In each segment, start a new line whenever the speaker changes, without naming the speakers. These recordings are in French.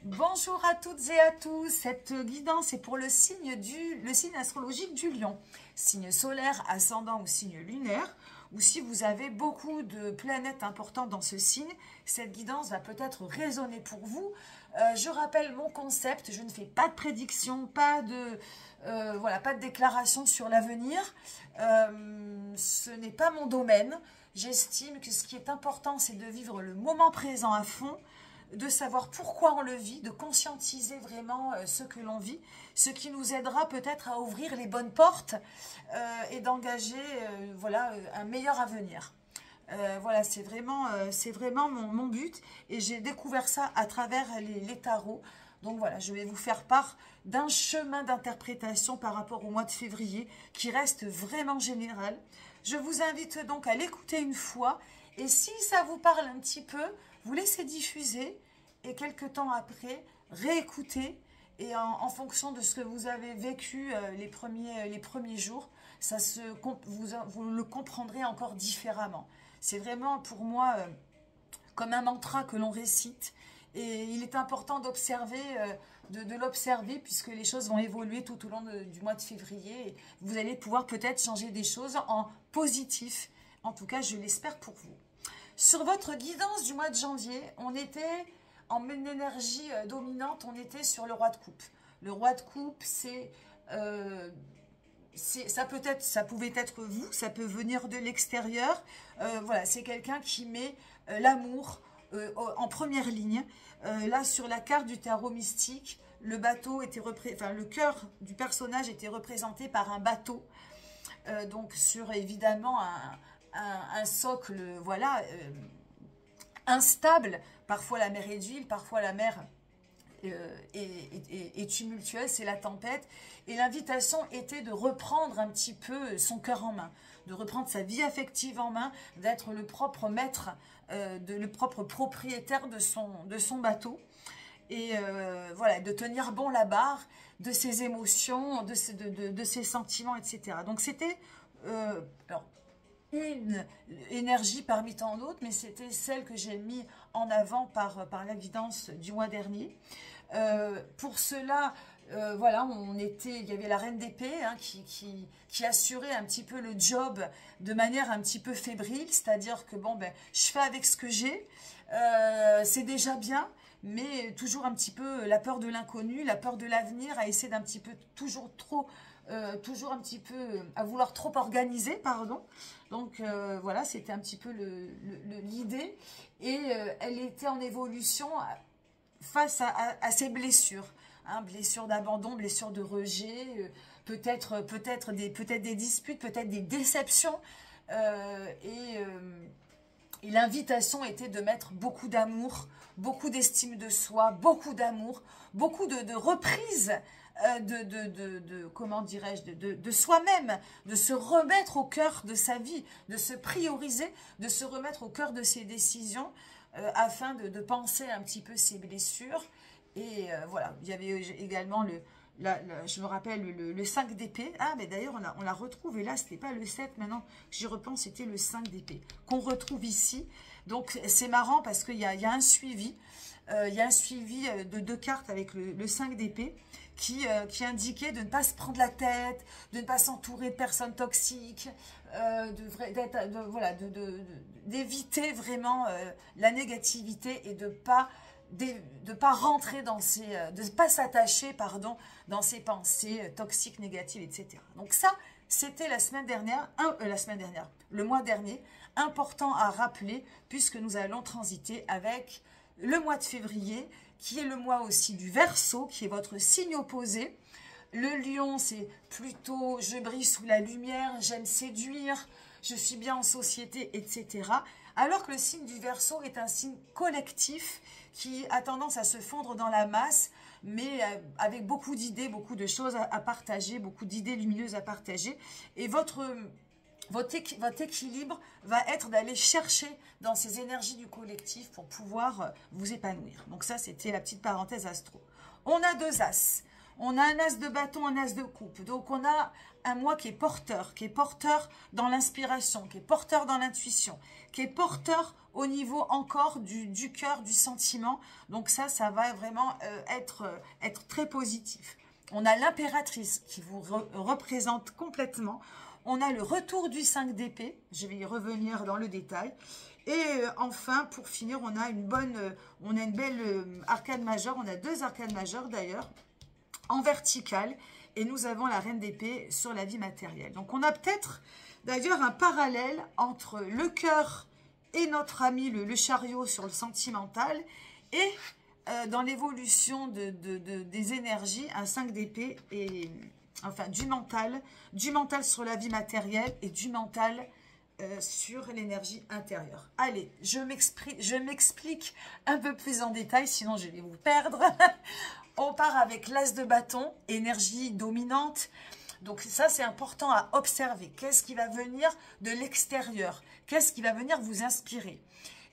Bonjour à toutes et à tous, cette guidance est pour le signe astrologique du Lion, signe solaire, ascendant ou signe lunaire, ou si vous avez beaucoup de planètes importantes dans ce signe, cette guidance va peut-être résonner pour vous. Je rappelle mon concept, je ne fais pas de prédiction, pas de déclaration sur l'avenir, ce n'est pas mon domaine. J'estime que ce qui est important, c'est de vivre le moment présent à fond, de savoir pourquoi on le vit, de conscientiser vraiment ce que l'on vit, ce qui nous aidera peut-être à ouvrir les bonnes portes et d'engager un meilleur avenir. C'est vraiment mon but et j'ai découvert ça à travers les tarots. Donc voilà, je vais vous faire part d'un chemin d'interprétation par rapport au mois de février qui reste vraiment général. Je vous invite donc à l'écouter une fois et si ça vous parle un petit peu, vous laissez diffuser et quelques temps après, réécouter et en fonction de ce que vous avez vécu les premiers jours, vous le comprendrez encore différemment. C'est vraiment pour moi comme un mantra que l'on récite et il est important d'observer, de l'observer puisque les choses vont évoluer tout au long du mois de février. Et vous allez pouvoir peut-être changer des choses en positif. En tout cas, je l'espère pour vous. Sur votre guidance du mois de janvier, on était en énergie dominante, on était sur le roi de coupe. Le roi de coupe, ça pouvait être vous, ça peut venir de l'extérieur. C'est quelqu'un qui met l'amour en première ligne. Là, sur la carte du tarot mystique, le cœur du personnage était représenté par un bateau. Donc sur évidemment un socle, instable. Parfois la mer est d'huile, parfois la mer est tumultueuse, c'est la tempête. Et l'invitation était de reprendre un petit peu son cœur en main, de reprendre sa vie affective en main, d'être le propre maître, le propre propriétaire de son bateau. Et de tenir bon la barre de ses émotions, de ses sentiments, etc. Donc c'était une énergie parmi tant d'autres, mais c'était celle que j'ai mis en avant par la guidance du mois dernier. Pour cela, il y avait la reine d'épée qui assurait un petit peu le job de manière un petit peu fébrile, c'est-à-dire que je fais avec ce que j'ai, c'est déjà bien, mais toujours un petit peu la peur de l'inconnu, la peur de l'avenir, à essayer d'un petit peu toujours un petit peu à vouloir trop organiser, pardon. Donc c'était un petit peu l'idée. Et elle était en évolution face à ses blessures. Blessures d'abandon, blessures de rejet, peut-être des disputes, peut-être des déceptions. Et l'invitation était de mettre beaucoup d'amour, beaucoup d'estime de soi, beaucoup d'amour, beaucoup de reprise de soi-même, de se remettre au cœur de sa vie, de se prioriser, de se remettre au cœur de ses décisions afin de penser un petit peu ses blessures. Et il y avait également je me rappelle le 5 d'épée. Mais d'ailleurs, on la retrouve. Et là, c'était pas le 7. Maintenant, j'y repense, c'était le 5 d'épée qu'on retrouve ici. Donc, c'est marrant parce qu'il y a un suivi. Il y a un suivi de 2 cartes avec le 5 d'épée qui indiquait de ne pas se prendre la tête, de ne pas s'entourer de personnes toxiques, d'éviter vraiment la négativité et de pas rentrer de pas s'attacher, dans ses pensées toxiques, négatives, etc. Donc ça, c'était le mois dernier, important à rappeler puisque nous allons transiter avec le mois de février, qui est le mois aussi du Verseau, qui est votre signe opposé. Le Lion, c'est plutôt je brille sous la lumière, j'aime séduire, je suis bien en société, etc. Alors que le signe du Verseau est un signe collectif qui a tendance à se fondre dans la masse, mais avec beaucoup d'idées, beaucoup de choses à partager, beaucoup d'idées lumineuses à partager. Et votre équilibre va être d'aller chercher dans ces énergies du collectif pour pouvoir vous épanouir. Donc ça, c'était la petite parenthèse astro. On a 2 as. On a un as de bâton, un as de coupe. Donc on a un mois qui est porteur dans l'inspiration, qui est porteur dans l'intuition, qui est porteur au niveau encore du cœur, du sentiment. Donc ça va vraiment être très positif. On a l'impératrice qui vous représente complètement. On a le retour du 5 d'épée. Je vais y revenir dans le détail. Et enfin, pour finir, on a une belle arcane majeure. On a 2 arcanes majeures d'ailleurs, en verticale. Et nous avons la reine d'épée sur la vie matérielle. Donc on a peut-être d'ailleurs un parallèle entre le cœur et notre ami le chariot sur le sentimental. Et dans l'évolution des énergies, un 5 d'épée et enfin du mental sur la vie matérielle et du mental sur l'énergie intérieure. Allez, je m'explique un peu plus en détail, sinon je vais vous perdre. On part avec l'as de bâton, énergie dominante. Donc ça, c'est important à observer. Qu'est-ce qui va venir de l'extérieur? Qu'est-ce qui va venir vous inspirer?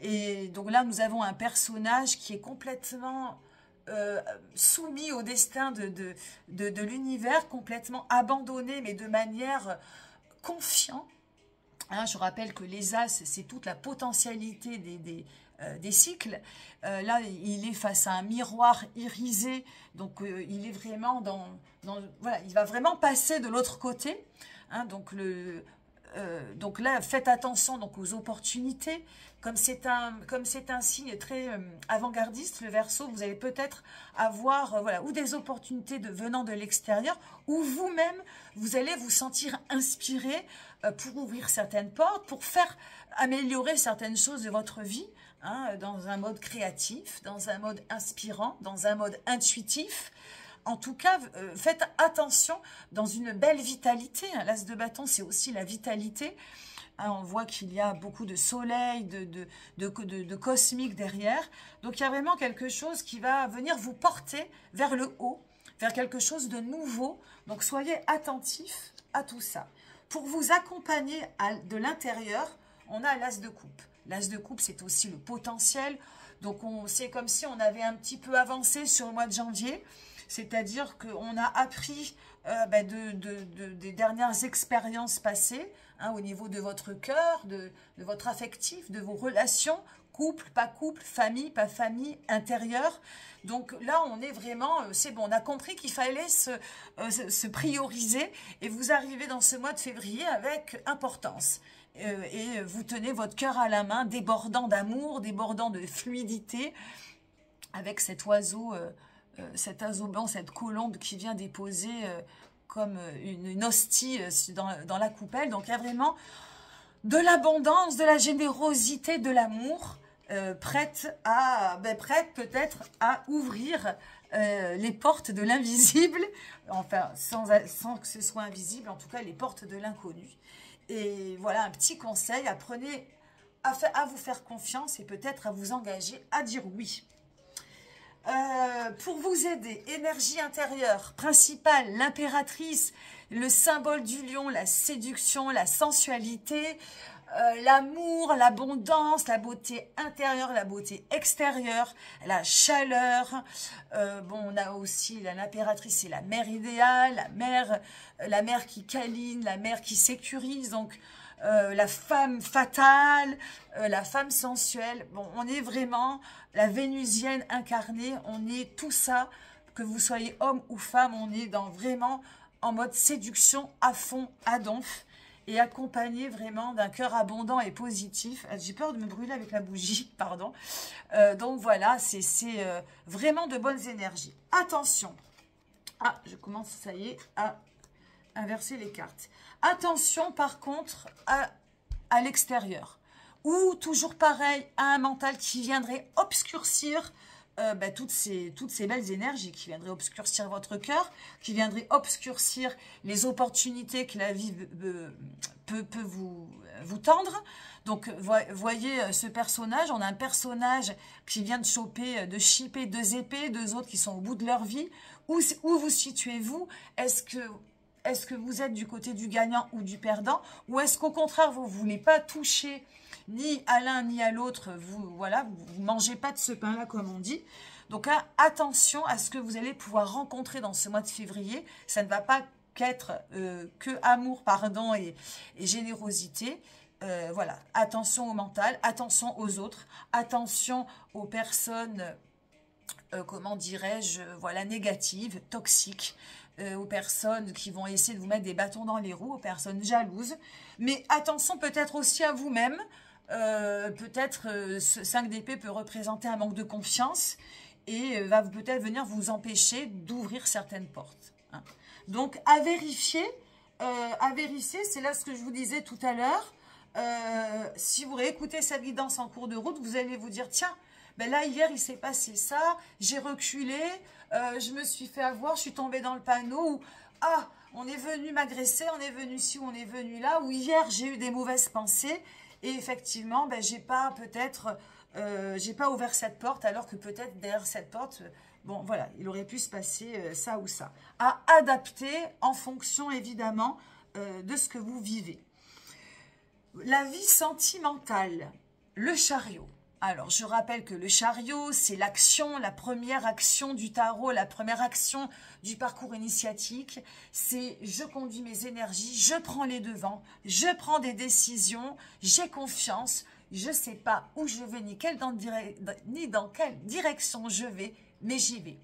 Et donc là, nous avons un personnage qui est complètement soumis au destin de l'univers, complètement abandonné, mais de manière confiante. Hein, je rappelle que les As, c'est toute la potentialité des cycles. Là, il est face à un miroir irisé, donc il est vraiment voilà, il va vraiment passer de l'autre côté. Hein, donc là, faites attention donc aux opportunités. Comme c'est un signe très avant-gardiste, le Verseau, vous allez peut-être avoir voilà, ou des opportunités venant de l'extérieur, ou vous-même, vous allez vous sentir inspiré pour ouvrir certaines portes, pour faire améliorer certaines choses de votre vie, hein, dans un mode créatif, dans un mode inspirant, dans un mode intuitif. En tout cas, faites attention dans une belle vitalité. L'as de bâton, c'est aussi la vitalité. Hein, on voit qu'il y a beaucoup de soleil, de cosmique derrière. Donc, il y a vraiment quelque chose qui va venir vous porter vers le haut, vers quelque chose de nouveau. Donc, soyez attentifs à tout ça. Pour vous accompagner de l'intérieur, on a l'as de coupe. L'as de coupe, c'est aussi le potentiel. Donc, c'est comme si on avait un petit peu avancé sur le mois de janvier. C'est-à-dire qu'on a appris des dernières expériences passées, hein, au niveau de votre cœur, de votre affectif, de vos relations, couple, pas couple, famille, pas famille, intérieur. Donc là, on est vraiment, c'est bon, on a compris qu'il fallait se prioriser et vous arrivez dans ce mois de février avec importance. Et vous tenez votre cœur à la main, débordant d'amour, débordant de fluidité, avec cet oiseau blanc, cette colombe qui vient déposer comme une hostie dans la coupelle. Donc il y a vraiment de l'abondance, de la générosité, de l'amour, prête peut-être à ouvrir les portes de l'invisible, enfin sans que ce soit invisible, en tout cas les portes de l'inconnu. Et voilà un petit conseil, apprenez à vous faire confiance et peut-être à vous engager à dire oui. Pour vous aider, énergie intérieure principale, l'impératrice, le symbole du lion, la séduction, la sensualité, l'amour, l'abondance, la beauté intérieure, la beauté extérieure, la chaleur. On a aussi l'impératrice, c'est la mère idéale, la mère qui câline, la mère qui sécurise, donc la femme fatale, la femme sensuelle. Bon, on est vraiment la vénusienne incarnée, on est tout ça, que vous soyez homme ou femme, on est vraiment en mode séduction à fond, à donf, et accompagné vraiment d'un cœur abondant et positif. J'ai peur de me brûler avec la bougie, pardon. Donc voilà, c'est vraiment de bonnes énergies. Attention, je commence, ça y est, à inverser les cartes. Attention par contre à l'extérieur, ou toujours pareil, à un mental qui viendrait obscurcir toutes ces belles énergies, qui viendraient obscurcir votre cœur, qui viendraient obscurcir les opportunités que la vie peut vous tendre. Donc voyez ce personnage, on a un personnage qui vient de shipper 2 épées, 2 autres qui sont au bout de leur vie. Où vous situez-vous? Est-ce que vous êtes du côté du gagnant ou du perdant? Ou est-ce qu'au contraire, vous ne voulez pas toucher ni à l'un ni à l'autre? Vous ne mangez pas de ce pain-là, comme on dit. Donc là, attention à ce que vous allez pouvoir rencontrer dans ce mois de février. Ça ne va pas que amour, pardon et générosité. Voilà, attention au mental, attention aux autres, attention aux personnes, comment dirais-je, voilà, négatives, toxiques, aux personnes qui vont essayer de vous mettre des bâtons dans les roues, aux personnes jalouses. Mais attention peut-être aussi à vous-même. Peut-être ce 5 d'épée peut représenter un manque de confiance et va peut-être venir vous empêcher d'ouvrir certaines portes. Hein. Donc à vérifier, c'est là ce que je vous disais tout à l'heure. Si vous réécoutez cette guidance en cours de route, vous allez vous dire, tiens, ben là hier il s'est passé ça, j'ai reculé, je me suis fait avoir, je suis tombée dans le panneau, ou ah, on est venu m'agresser, on est venu ci, on est venu là, ou hier j'ai eu des mauvaises pensées, et effectivement, ben, j'ai pas ouvert cette porte, alors que peut-être derrière cette porte, bon voilà, il aurait pu se passer ça ou ça. À adapter en fonction évidemment de ce que vous vivez. La vie sentimentale, le chariot. Alors, je rappelle que le chariot, c'est l'action, la première action du tarot, la première action du parcours initiatique. C'est je conduis mes énergies, je prends les devants, je prends des décisions, j'ai confiance, je ne sais pas où je vais, ni dans quelle direction je vais, mais j'y vais.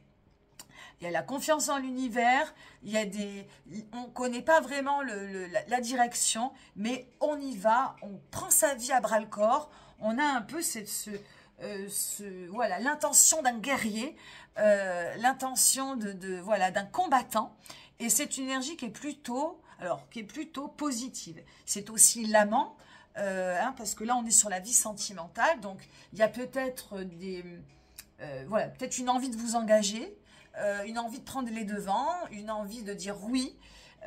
Il y a la confiance en l'univers, on ne connaît pas vraiment la direction, mais on y va, on prend sa vie à bras-le-corps, on a un peu voilà, l'intention d'un guerrier, l'intention voilà, d'un combattant, et c'est une énergie qui est plutôt positive. C'est aussi l'amant, parce que là on est sur la vie sentimentale, donc il y a peut-être voilà, peut-être une envie de vous engager, une envie de prendre les devants, une envie de dire oui.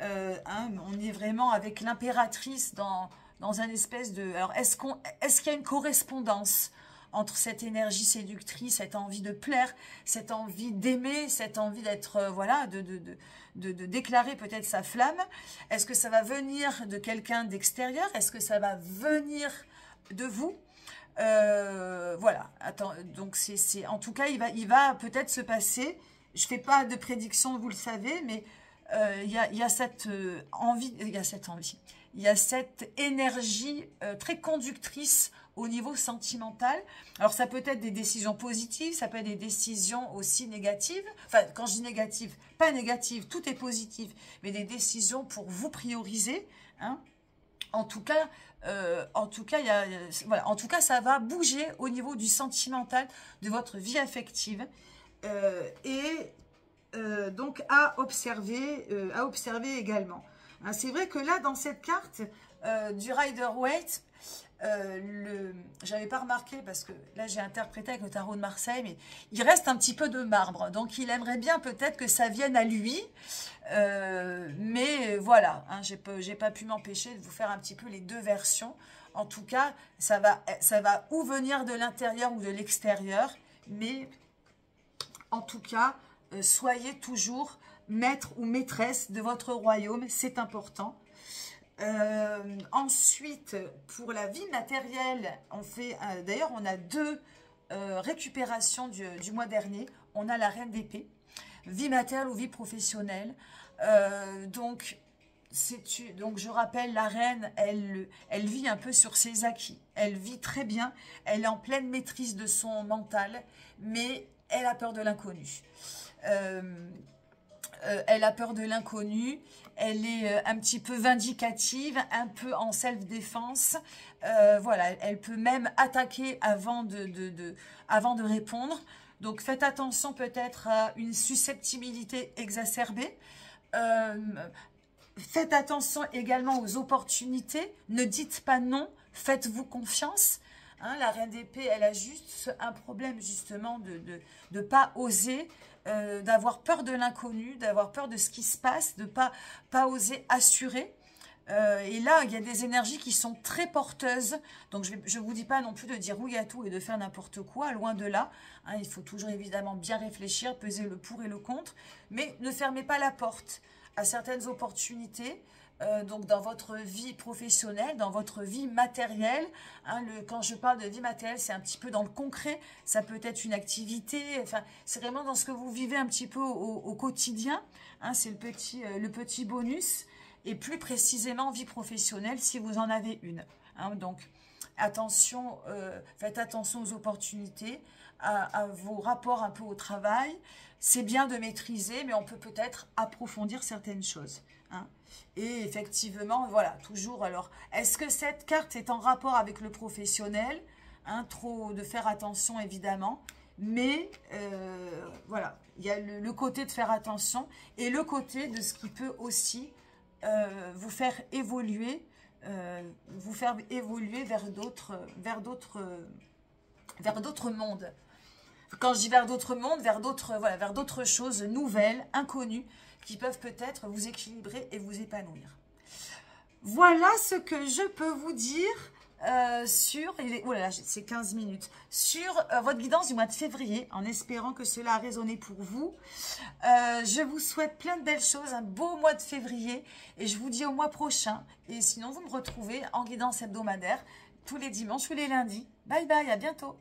On est vraiment avec l'impératrice dans un espèce de... Alors, est-ce qu'il y a une correspondance entre cette énergie séductrice, cette envie de plaire, cette envie d'aimer, cette envie d'être, voilà, de déclarer peut-être sa flamme? Est-ce que ça va venir de quelqu'un d'extérieur? Est-ce que ça va venir de vous? Voilà. Attends, donc en tout cas, il va peut-être se passer... Je ne fais pas de prédiction, vous le savez, mais il y a cette envie, il y a cette énergie très conductrice au niveau sentimental. Alors, ça peut être des décisions positives, ça peut être des décisions aussi négatives. Enfin, quand je dis négatives, pas négatives, tout est positif, mais des décisions pour vous prioriser. Hein. En tout cas, voilà, en tout cas, ça va bouger au niveau du sentimental, de votre vie affective. Donc à observer également. Hein, c'est vrai que là, dans cette carte du Rider-Waite, j'avais pas remarqué parce que là j'ai interprété avec le tarot de Marseille, mais il reste un petit peu de marbre, donc il aimerait bien peut-être que ça vienne à lui, mais voilà, hein, j'ai pas pu m'empêcher de vous faire un petit peu les deux versions. En tout cas, ça va ou venir de l'intérieur ou de l'extérieur, mais en tout cas, soyez toujours maître ou maîtresse de votre royaume, c'est important. Ensuite, pour la vie matérielle, on fait, d'ailleurs, on a deux récupérations du mois dernier. On a la reine d'épée, vie matérielle ou vie professionnelle. Donc, je rappelle, la reine, elle vit un peu sur ses acquis. Elle vit très bien, elle est en pleine maîtrise de son mental, mais elle a peur de l'inconnu. Elle a peur de l'inconnu, elle est un petit peu vindicative, un peu en self-défense. Voilà, elle peut même attaquer avant de répondre. Donc faites attention peut-être à une susceptibilité exacerbée. Faites attention également aux opportunités. Ne dites pas non, faites-vous confiance. Hein, la reine d'épée, elle a juste un problème justement de ne pas oser, d'avoir peur de l'inconnu, d'avoir peur de ce qui se passe, de pas oser assurer. Et là, il y a des énergies qui sont très porteuses. Donc, je ne vous dis pas non plus de dire oui à tout et de faire n'importe quoi, loin de là. Hein, il faut toujours évidemment bien réfléchir, peser le pour et le contre. Mais ne fermez pas la porte à certaines opportunités. donc dans votre vie professionnelle, dans votre vie matérielle. Hein, quand je parle de vie matérielle, c'est un petit peu dans le concret. Ça peut être une activité. Enfin, c'est vraiment dans ce que vous vivez un petit peu au quotidien. Hein, c'est le petit bonus. Et plus précisément, vie professionnelle, si vous en avez une. Hein, donc, attention, faites attention aux opportunités, à vos rapports un peu au travail. C'est bien de maîtriser, mais on peut peut-être approfondir certaines choses. Hein. Et effectivement, voilà, toujours. Alors, est-ce que cette carte est en rapport avec le professionnel? Hein, trop de faire attention, évidemment. Mais, voilà, il y a le côté de faire attention et le côté de ce qui peut aussi vous faire évoluer vers d'autres mondes. Quand je dis vers d'autres mondes, vers d'autres choses nouvelles, inconnues, qui peuvent peut-être vous équilibrer et vous épanouir. Voilà ce que je peux vous dire sur, oh là là, c'est 15 minutes, sur votre guidance du mois de février, en espérant que cela a résonné pour vous. Je vous souhaite plein de belles choses, un beau mois de février, et je vous dis au mois prochain. Et sinon, vous me retrouvez en guidance hebdomadaire tous les dimanches ou les lundis. Bye bye, à bientôt.